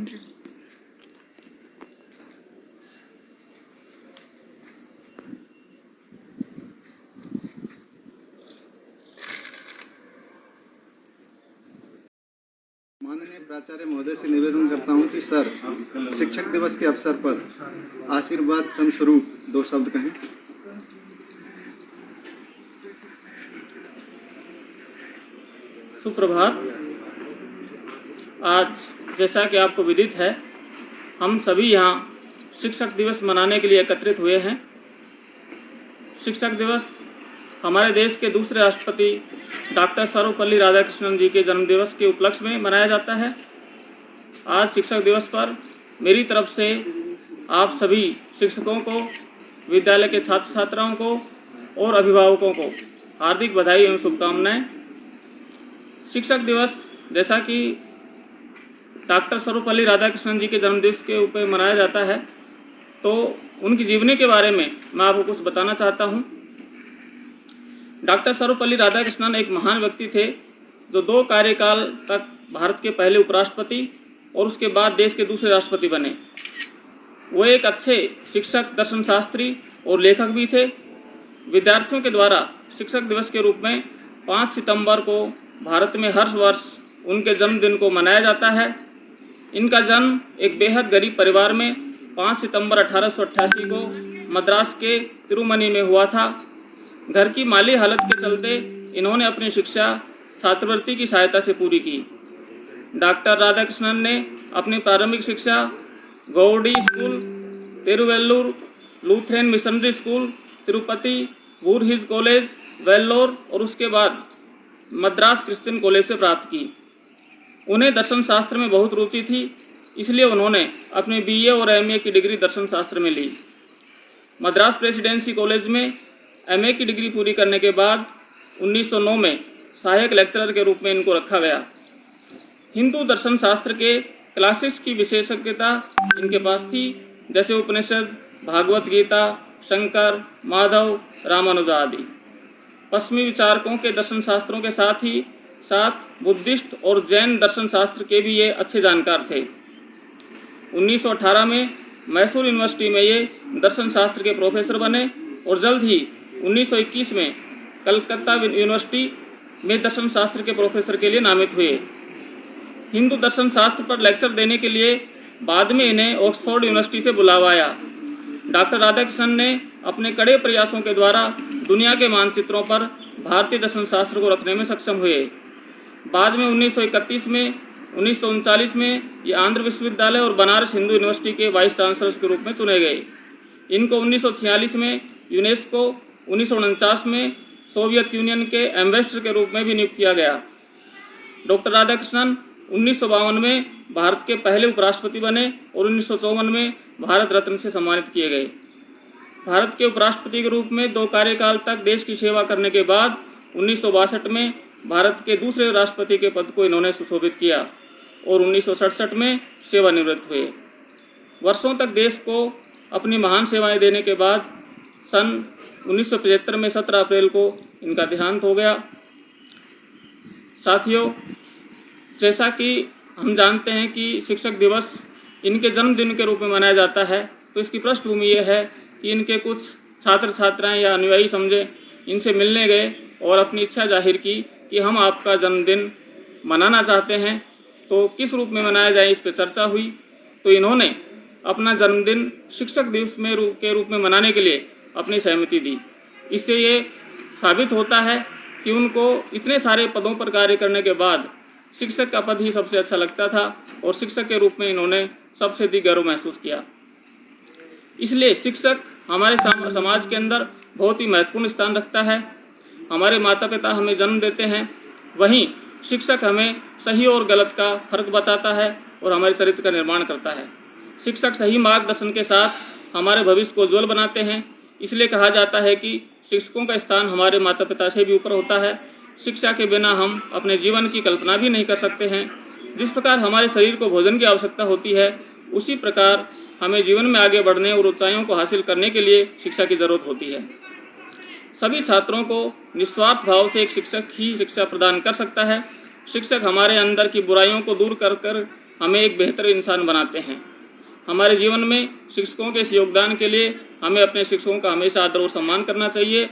देवेंद्र। माननीय प्राचार्य महोदय से निवेदन करता हूं कि सर शिक्षक दिवस के अवसर पर आशीर्वाद चंद स्वरूप 2 शब्द कहें। सुप्रभात। आज जैसा कि आपको विदित है, हम सभी यहाँ शिक्षक दिवस मनाने के लिए एकत्रित हुए हैं। शिक्षक दिवस हमारे देश के दूसरे राष्ट्रपति डॉक्टर सर्वपल्ली राधाकृष्णन जी के जन्मदिवस के उपलक्ष्य में मनाया जाता है। आज शिक्षक दिवस पर मेरी तरफ से आप सभी शिक्षकों को, विद्यालय के छात्र छात्राओं को और अभिभावकों को हार्दिक बधाई एवं शुभकामनाएं। शिक्षक दिवस जैसा कि डॉक्टर सर्वपल्ली राधाकृष्णन जी के जन्मदिवस के ऊपर मनाया जाता है, तो उनकी जीवनी के बारे में मैं आपको कुछ बताना चाहता हूं। डॉक्टर सर्वपल्ली राधाकृष्णन एक महान व्यक्ति थे जो 2 कार्यकाल तक भारत के पहले उपराष्ट्रपति और उसके बाद देश के दूसरे राष्ट्रपति बने। वो एक अच्छे शिक्षक, दर्शन शास्त्री और लेखक भी थे। विद्यार्थियों के द्वारा शिक्षक दिवस के रूप में 5 सितंबर को भारत में हर वर्ष उनके जन्मदिन को मनाया जाता है। इनका जन्म एक बेहद गरीब परिवार में 5 सितंबर 1888 को मद्रास के तिरुमनी में हुआ था। घर की माली हालत के चलते इन्होंने अपनी शिक्षा छात्रवृत्ति की सहायता से पूरी की। डॉक्टर राधाकृष्णन ने अपनी प्रारंभिक शिक्षा Gowdie school, Tiruvallur Lutheran missionary school, Tirupati Voorhees college, Vellore और उसके बाद मद्रास क्रिश्चियन कॉलेज से प्राप्त की। उन्हें दर्शन शास्त्र में बहुत रुचि थी, इसलिए उन्होंने अपनी BA और MA की डिग्री दर्शन शास्त्र में ली। मद्रास प्रेसिडेंसी कॉलेज में MA की डिग्री पूरी करने के बाद 1909 में सहायक लेक्चरर के रूप में इनको रखा गया। हिंदू दर्शन शास्त्र के क्लासिक्स की विशेषज्ञता इनके पास थी, जैसे उपनिषद, भागवत गीता, शंकर, माधव, रामानुजा आदि। पश्चिमी विचारकों के दर्शन शास्त्रों के साथ ही साथ बुद्धिस्ट और जैन दर्शन शास्त्र के भी ये अच्छे जानकार थे। 1918 में मैसूर यूनिवर्सिटी में ये दर्शन शास्त्र के प्रोफेसर बने और जल्द ही 1921 में कलकत्ता यूनिवर्सिटी में दर्शन शास्त्र के प्रोफेसर के लिए नामित हुए। हिंदू दर्शन शास्त्र पर लेक्चर देने के लिए बाद में इन्हें ऑक्सफोर्ड यूनिवर्सिटी से बुलावा आया। डॉक्टर राधाकृष्णन ने अपने कड़े प्रयासों के द्वारा दुनिया के मानचित्रों पर भारतीय दर्शन शास्त्र को रखने में सक्षम हुए। बाद में 1931 में 1939 में ये आंध्र विश्वविद्यालय और बनारस हिंदू यूनिवर्सिटी के वाइस चांसलर के रूप में चुने गए। इनको 1946 में यूनेस्को, 1949 में सोवियत यूनियन के एम्बेसडर के रूप में भी नियुक्त किया गया। डॉक्टर राधाकृष्णन 1952 में भारत के पहले उपराष्ट्रपति बने और 1954 में भारत रत्न से सम्मानित किए गए। भारत के उपराष्ट्रपति के रूप में 2 कार्यकाल तक देश की सेवा करने के बाद 1962 में भारत के दूसरे राष्ट्रपति के पद को इन्होंने सुशोभित किया और 1967 में सेवानिवृत्त हुए। वर्षों तक देश को अपनी महान सेवाएं देने के बाद सन 1975 में 17 अप्रैल को इनका देहांत हो गया। साथियों, जैसा कि हम जानते हैं कि शिक्षक दिवस इनके जन्मदिन के रूप में मनाया जाता है, तो इसकी पृष्ठभूमि ये है कि इनके कुछ छात्र छात्राएं या अनुयायी समझे इनसे मिलने गए और अपनी इच्छा जाहिर की कि हम आपका जन्मदिन मनाना चाहते हैं, तो किस रूप में मनाया जाए इस पर चर्चा हुई। तो इन्होंने अपना जन्मदिन शिक्षक दिवस के रूप में मनाने के लिए अपनी सहमति दी। इससे ये साबित होता है कि उनको इतने सारे पदों पर कार्य करने के बाद शिक्षक का पद ही सबसे अच्छा लगता था और शिक्षक के रूप में इन्होंने सबसे अधिक गर्व महसूस किया। इसलिए शिक्षक हमारे समाज के अंदर बहुत ही महत्वपूर्ण स्थान रखता है। हमारे माता पिता हमें जन्म देते हैं, वहीं शिक्षक हमें सही और गलत का फर्क बताता है और हमारे चरित्र का निर्माण करता है। शिक्षक सही मार्गदर्शन के साथ हमारे भविष्य को उज्ज्वल बनाते हैं। इसलिए कहा जाता है कि शिक्षकों का स्थान हमारे माता पिता से भी ऊपर होता है। शिक्षा के बिना हम अपने जीवन की कल्पना भी नहीं कर सकते हैं। जिस प्रकार हमारे शरीर को भोजन की आवश्यकता होती है, उसी प्रकार हमें जीवन में आगे बढ़ने और ऊंचाइयों को हासिल करने के लिए शिक्षा की जरूरत होती है। सभी छात्रों को निस्वार्थ भाव से एक शिक्षक ही शिक्षा प्रदान कर सकता है। शिक्षक हमारे अंदर की बुराइयों को दूर कर हमें एक बेहतर इंसान बनाते हैं। हमारे जीवन में शिक्षकों के इस योगदान के लिए हमें अपने शिक्षकों का हमेशा आदर और सम्मान करना चाहिए।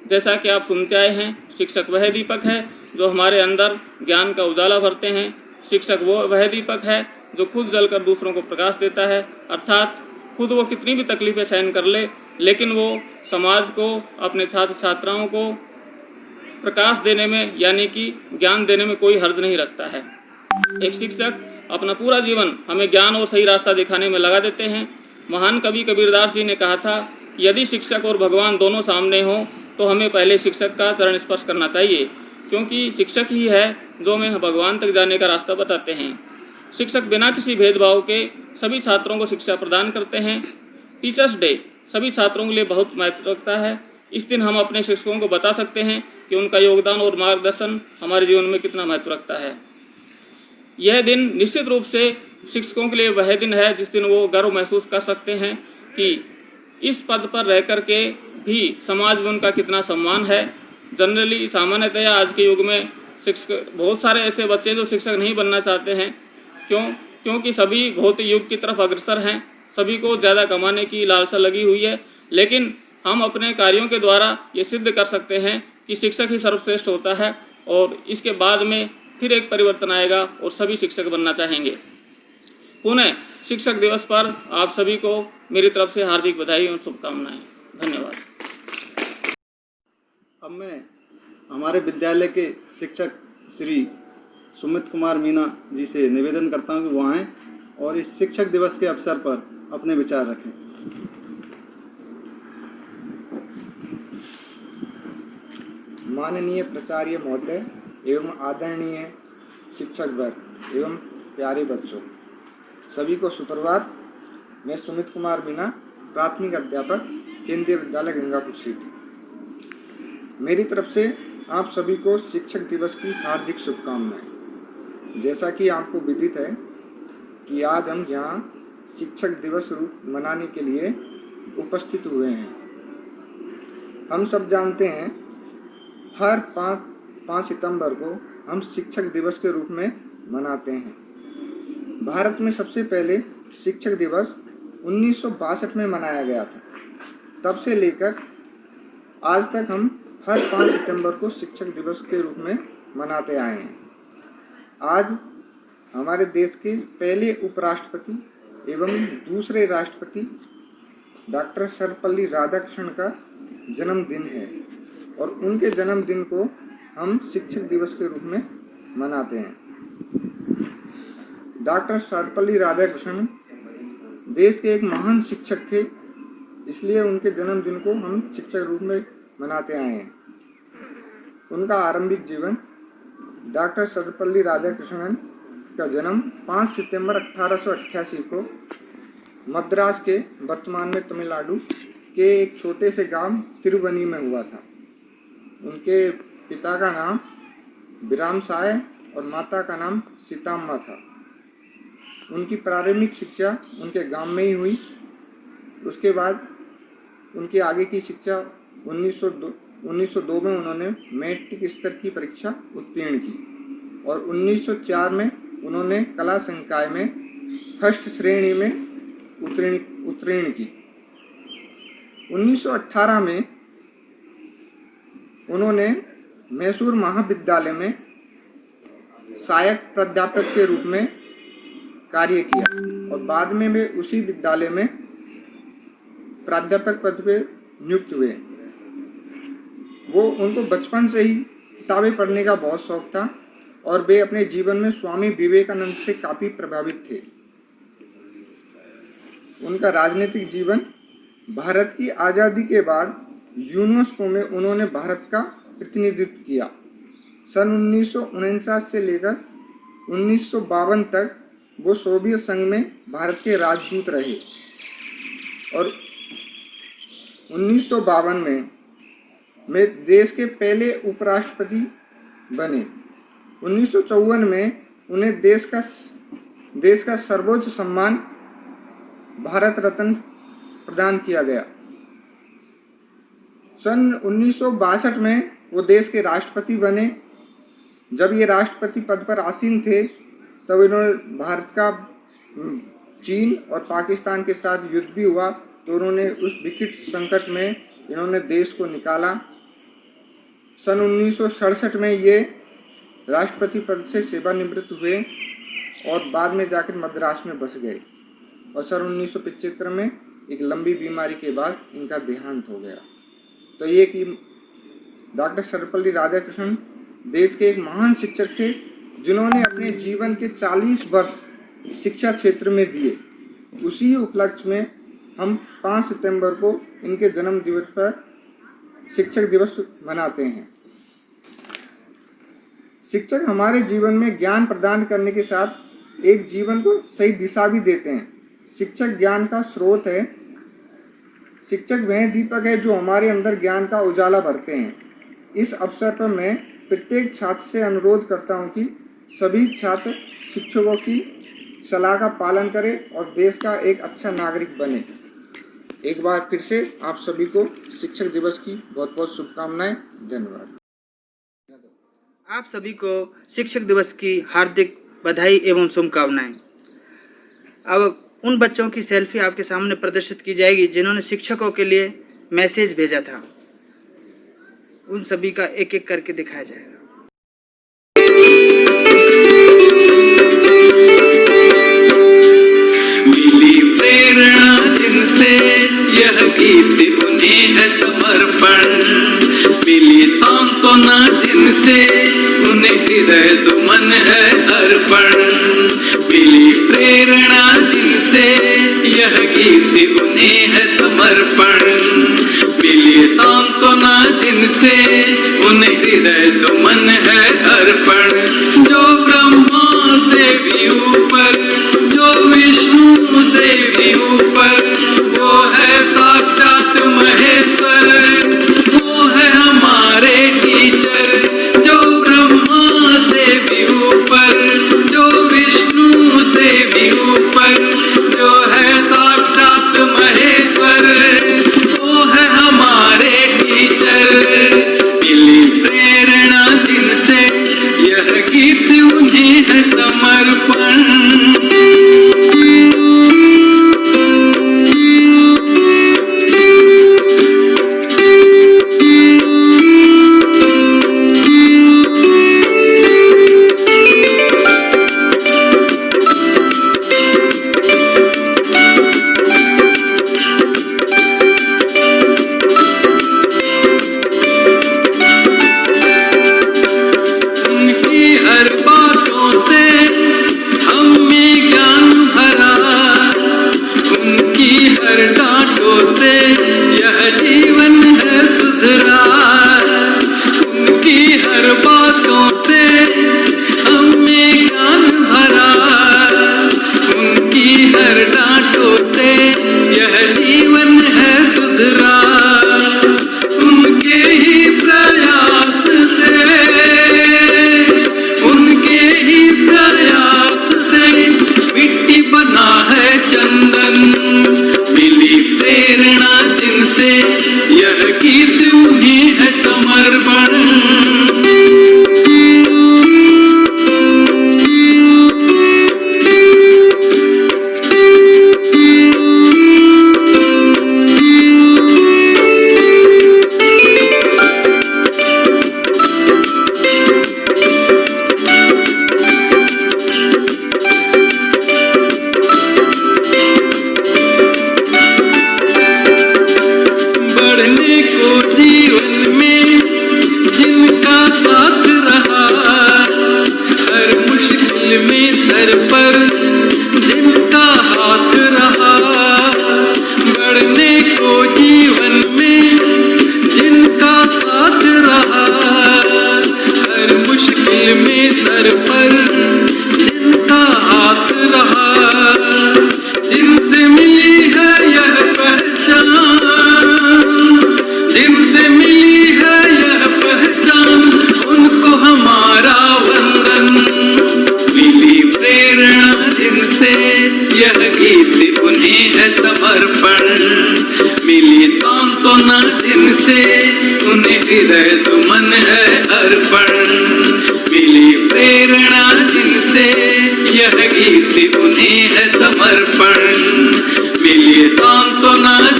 जैसा कि आप सुनते आए हैं, शिक्षक वह दीपक है जो हमारे अंदर ज्ञान का उजाला भरते हैं। शिक्षक वह दीपक है जो खुद जलकर दूसरों को प्रकाश देता है, अर्थात खुद वो कितनी भी तकलीफ़ें सहन कर ले, लेकिन वो समाज को, अपने छात्र छात्राओं को प्रकाश देने में यानी कि ज्ञान देने में कोई हर्ज नहीं रखता है। एक शिक्षक अपना पूरा जीवन हमें ज्ञान और सही रास्ता दिखाने में लगा देते हैं। महान कवि कबीरदास जी ने कहा था, यदि शिक्षक और भगवान दोनों सामने हों तो हमें पहले शिक्षक का चरण स्पर्श करना चाहिए, क्योंकि शिक्षक ही है जो हमें भगवान तक जाने का रास्ता बताते हैं। शिक्षक बिना किसी भेदभाव के सभी छात्रों को शिक्षा प्रदान करते हैं। टीचर्स डे सभी छात्रों के लिए बहुत महत्व रखता है। इस दिन हम अपने शिक्षकों को बता सकते हैं कि उनका योगदान और मार्गदर्शन हमारे जीवन में कितना महत्व रखता है। यह दिन निश्चित रूप से शिक्षकों के लिए वह दिन है जिस दिन वो गर्व महसूस कर सकते हैं कि इस पद पर रह कर के भी समाज में उनका कितना सम्मान है। जनरली सामान्यतया आज के युग में शिक्षक, बहुत सारे ऐसे बच्चे जो शिक्षक नहीं बनना चाहते हैं। क्योंकि सभी भौतिक युग की तरफ अग्रसर हैं, सभी को ज़्यादा कमाने की लालसा लगी हुई है। लेकिन हम अपने कार्यों के द्वारा ये सिद्ध कर सकते हैं कि शिक्षक ही सर्वश्रेष्ठ होता है, और इसके बाद में फिर एक परिवर्तन आएगा और सभी शिक्षक बनना चाहेंगे। पुनः शिक्षक दिवस पर आप सभी को मेरी तरफ से हार्दिक बधाई और शुभकामनाएं। धन्यवाद। अब मैं हमारे विद्यालय के शिक्षक श्री सुमित कुमार मीना जी से निवेदन करता हूं कि वो आएँ और इस शिक्षक दिवस के अवसर पर अपने विचार रखें। माननीय प्राचार्य महोदय एवं आदरणीय शिक्षक वर्ग एवं प्यारे बच्चों, सभी को सुप्रभात। मैं सुमित कुमार मीना, प्राथमिक अध्यापक, केंद्रीय विद्यालय गंगापुर सिटी। मेरी तरफ से आप सभी को शिक्षक दिवस की हार्दिक शुभकामनाएं। जैसा कि आपको विदित है कि आज हम यहाँ शिक्षक दिवस मनाने के लिए उपस्थित हुए हैं। हम सब जानते हैं हर 5 सितंबर को हम शिक्षक दिवस के रूप में मनाते हैं। भारत में सबसे पहले शिक्षक दिवस 1962 में मनाया गया था। तब से लेकर आज तक हम हर 5 सितंबर को शिक्षक दिवस के रूप में मनाते आए हैं। आज हमारे देश के पहले उपराष्ट्रपति एवं दूसरे राष्ट्रपति डॉक्टर सर्वपल्ली राधाकृष्णन का जन्मदिन है, और उनके जन्मदिन को हम शिक्षक दिवस के रूप में मनाते हैं। डॉक्टर सर्वपल्ली राधाकृष्णन देश के एक महान शिक्षक थे, इसलिए उनके जन्मदिन को हम शिक्षक रूप में मनाते आए हैं। उनका आरंभिक जीवन, डॉक्टर सर्वपल्ली राधाकृष्णन का जन्म 5 सितंबर 1888 को मद्रास के, वर्तमान में तमिलनाडु के एक छोटे से गांव तिरुवनी में हुआ था। उनके पिता का नाम विराम साय और माता का नाम सीताम्मा था। उनकी प्रारंभिक शिक्षा उनके गांव में ही हुई। उसके बाद उनकी आगे की शिक्षा 1902 में उन्होंने मैट्रिक स्तर की परीक्षा उत्तीर्ण की, और 1904 में उन्होंने कला संकाय में फर्स्ट श्रेणी में उत्तीर्ण की। 1918 में उन्होंने मैसूर महाविद्यालय में सहायक प्राध्यापक के रूप में कार्य किया, और बाद में वे उसी विद्यालय में प्राध्यापक पद पे नियुक्त हुए। उनको बचपन से ही किताबें पढ़ने का बहुत शौक था, और वे अपने जीवन में स्वामी विवेकानंद से काफ़ी प्रभावित थे। उनका राजनीतिक जीवन, भारत की आज़ादी के बाद यूनेस्को में उन्होंने भारत का प्रतिनिधित्व किया। सन 1949 से लेकर 1952 तक वो सोवियत संघ में भारत के राजदूत रहे, और 1952 में देश के पहले उपराष्ट्रपति बने। 1954 में उन्हें देश का सर्वोच्च सम्मान भारत रत्न प्रदान किया गया। सन 1962 में वो देश के राष्ट्रपति बने। जब ये राष्ट्रपति पद पर आसीन थे तब इन्होंने भारत का चीन और पाकिस्तान के साथ युद्ध भी हुआ, तो उन्होंने उस विकट संकट में इन्होंने देश को निकाला। सन 1967 में ये राष्ट्रपति पद से सेवानिवृत्त हुए और बाद में जाकर मद्रास में बस गए और सन 1975 में एक लंबी बीमारी के बाद इनका देहांत हो गया। तो ये कि डॉक्टर सर्वपल्ली राधाकृष्णन देश के एक महान शिक्षक थे, जिन्होंने अपने जीवन के 40 वर्ष शिक्षा क्षेत्र में दिए। उसी उपलक्ष्य में हम 5 सितंबर को इनके जन्म दिवस पर शिक्षक दिवस मनाते हैं। शिक्षक हमारे जीवन में ज्ञान प्रदान करने के साथ एक जीवन को सही दिशा भी देते हैं। शिक्षक ज्ञान का स्रोत है। शिक्षक वह दीपक है जो हमारे अंदर ज्ञान का उजाला भरते हैं। इस अवसर पर मैं प्रत्येक छात्र से अनुरोध करता हूं कि सभी छात्र शिक्षकों की सलाह का पालन करें और देश का एक अच्छा नागरिक बने। एक बार फिर से आप सभी को शिक्षक दिवस की बहुत बहुत शुभकामनाएं। धन्यवाद। आप सभी को शिक्षक दिवस की हार्दिक बधाई एवं शुभकामनाएं। अब उन बच्चों की सेल्फी आपके सामने प्रदर्शित की जाएगी जिन्होंने शिक्षकों के लिए मैसेज भेजा था। उन सभी का एक एक करके दिखाया जाएगा। मिली प्रेरणा जिनसे यह गीत उन्हें है समर्पण, मिली सांत्वना जिनसे उन्हें हृदय सुमन है अर्पण। मिली प्रेरणा जिनसे यह गीत उन्हें है समर्पण, मिली सांत्वना जिनसे उन्हें हृदय सुमन है अर्पण। जो ब्रह्मा से भी ऊपर, जो विष्णु से भी ऊपर, जो है साक्षात महेश्वर, वो है हमारे टीचर। जो ब्रह्मा से भी ऊपर, जो विष्णु से भी ऊपर, जो है साक्षात महेश्वर, वो है हमारे टीचर। मिली प्रेरणा जिनसे यह गीत उन्हें है समर्पण।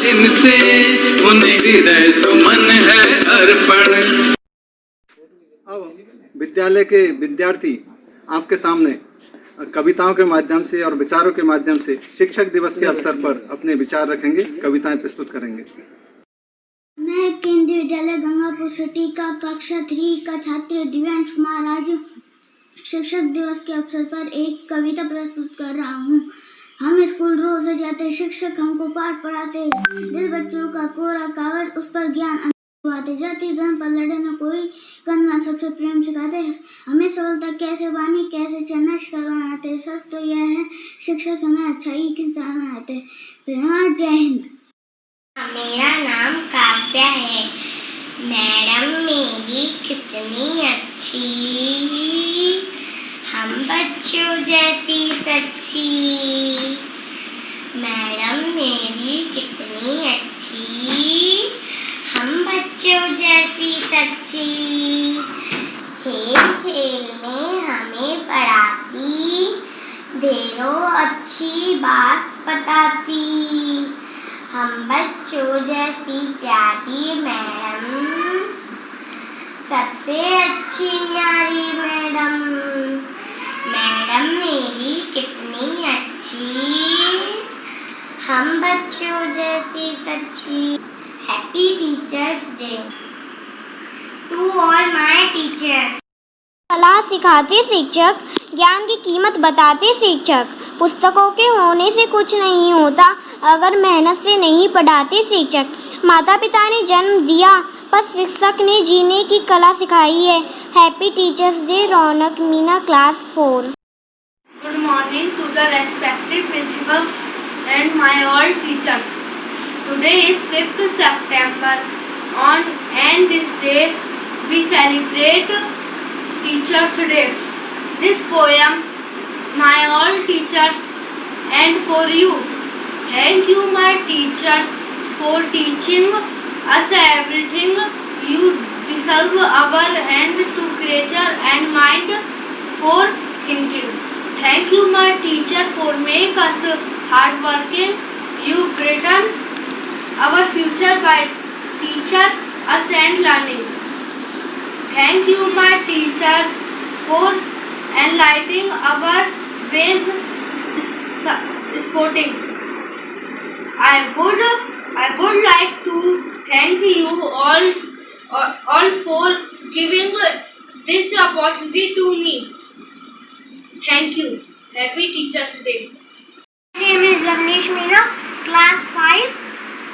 जिनसे उन्हें हृदय सुमन है अर्पण। अब विद्यालय के विद्यार्थी आपके सामने कविताओं के माध्यम से और विचारों के माध्यम से शिक्षक दिवस के अवसर पर अपने विचार रखेंगे, कविताएं प्रस्तुत करेंगे। मैं केंद्रीय विद्यालय गंगापुर सिटी का कक्षा 3 का छात्र दिव्यांश कुमार आज शिक्षक दिवस के अवसर पर एक कविता प्रस्तुत कर रहा हूँ। हम स्कूल रोज से जाते, शिक्षक हमको पाठ पढ़ाते, दिल बच्चों का कोरा कागज उस पर ज्ञान अनुभवाते, जाति धर्म पर लड़े न कोई, करना सबसे प्रेम सिखाते, हमें सफलता कैसे बानी कैसे चलना करवाते। सच तो यह है शिक्षक हमें अच्छाई की इंसान बनाते। धन्यवाद, जय हिंद। मेरा नाम काव्या है। मैडम मेरी कितनी अच्छी, हम बच्चों जैसी सच्ची। मैडम मेरी कितनी अच्छी, हम बच्चों जैसी सच्ची। खेल खेल में हमें पढ़ाती, ढेरों अच्छी बात बताती। हम बच्चों जैसी प्यारी मैडम, सबसे अच्छी न्यारी मैडम। मैडम मेरी कितनी अच्छी, हम बच्चों जैसी सच्ची। Happy teachers day to all my teachers. कला सिखाते शिक्षक, ज्ञान की कीमत बताते शिक्षक। पुस्तकों के होने से कुछ नहीं होता अगर मेहनत से नहीं पढ़ाते शिक्षक। माता पिता ने जन्म दिया पर शिक्षक ने जीने की कला सिखाई है। Happy teachers day Raunak Meena, class 4। Good morning to the respected principal and my all teachers. Today is 5th September and this day we celebrate Teachers Day. This poem, my all teachers and for you. Thank you my teachers for teaching us everything. You deserve our hand to creature and mind for thinking. Thank you my teacher for make us hardworking. You brighten our future by teacher us and learning. Thank you my teachers for enlightening our ways sporting. I would like to thank you all for giving this opportunity to me. Thank you. Happy Teachers Day. My name is Lavnish Meena, class 5.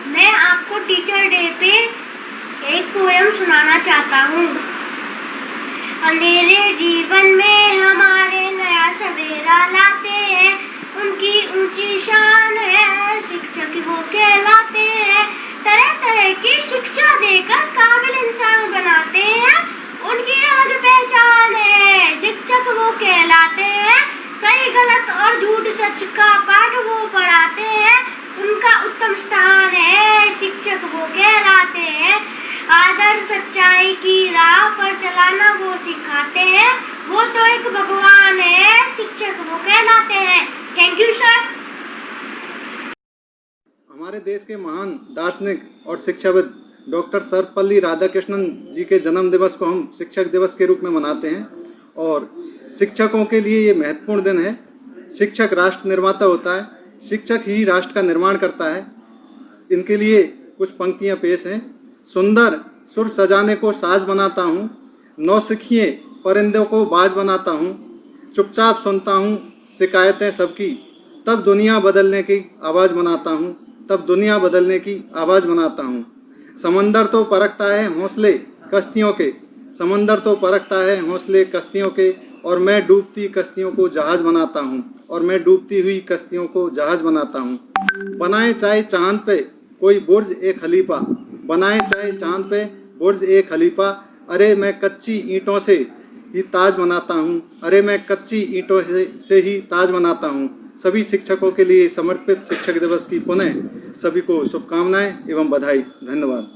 मैं आपको teacher day पे एक poem सुनाना चाहता हूँ। अंधेरे जीवन में हमारे नया सवेरा लाते हैं, उनकी ऊंची शान है, शिक्षक वो कहलाते हैं। तरह तरह की शिक्षा देकर काबिल इंसान बनाते हैं, उनकी अलग पहचान है, शिक्षक वो कहलाते हैं। सही गलत और झूठ सच का पाठ वो पढ़ाते हैं, उनका उत्तम स्थान है, शिक्षक वो कहलाते हैं। आदर सच्चाई की राह पर चलाना वो सिखाते हैं, वो तो एक भगवान है, शिक्षक वो कहलाते हैं। Thank you sir. हमारे देश के महान दार्शनिक और शिक्षाविद डॉक्टर सर्वपल्ली राधाकृष्णन जी के जन्म दिवस को हम शिक्षक दिवस के रूप में मनाते हैं और शिक्षकों के लिए ये महत्वपूर्ण दिन है। शिक्षक राष्ट्र निर्माता होता है, शिक्षक ही राष्ट्र का निर्माण करता है। इनके लिए कुछ पंक्तियाँ पेश हैं। सुंदर सुर सजाने को साज बनाता हूँ, नौसिखिए परिंदों को बाज बनाता हूँ, चुपचाप सुनता हूँ शिकायतें सबकी, तब दुनिया बदलने की आवाज़ बनाता हूँ, तब दुनिया बदलने की आवाज़ बनाता हूँ। समंदर तो परखता है हौसले कश्तियों के, समंदर तो परखता है हौसले कश्तियों के, और मैं डूबती कश्तियों को जहाज़ बनाता हूँ, और मैं डूबती हुई कश्तियों को जहाज़ बनाता हूँ। बनाए चाहे चांद पे कोई बुर्ज ए खलीफा, बनाए चाहे चांद पे बुर्ज ए खलीफा, अरे मैं कच्ची ईंटों से ही ताज बनाता हूँ, अरे मैं कच्ची ईंटों से ही ताज बनाता हूँ। सभी शिक्षकों के लिए समर्पित शिक्षक दिवस की पुनः सभी को शुभकामनाएं एवं बधाई। धन्यवाद।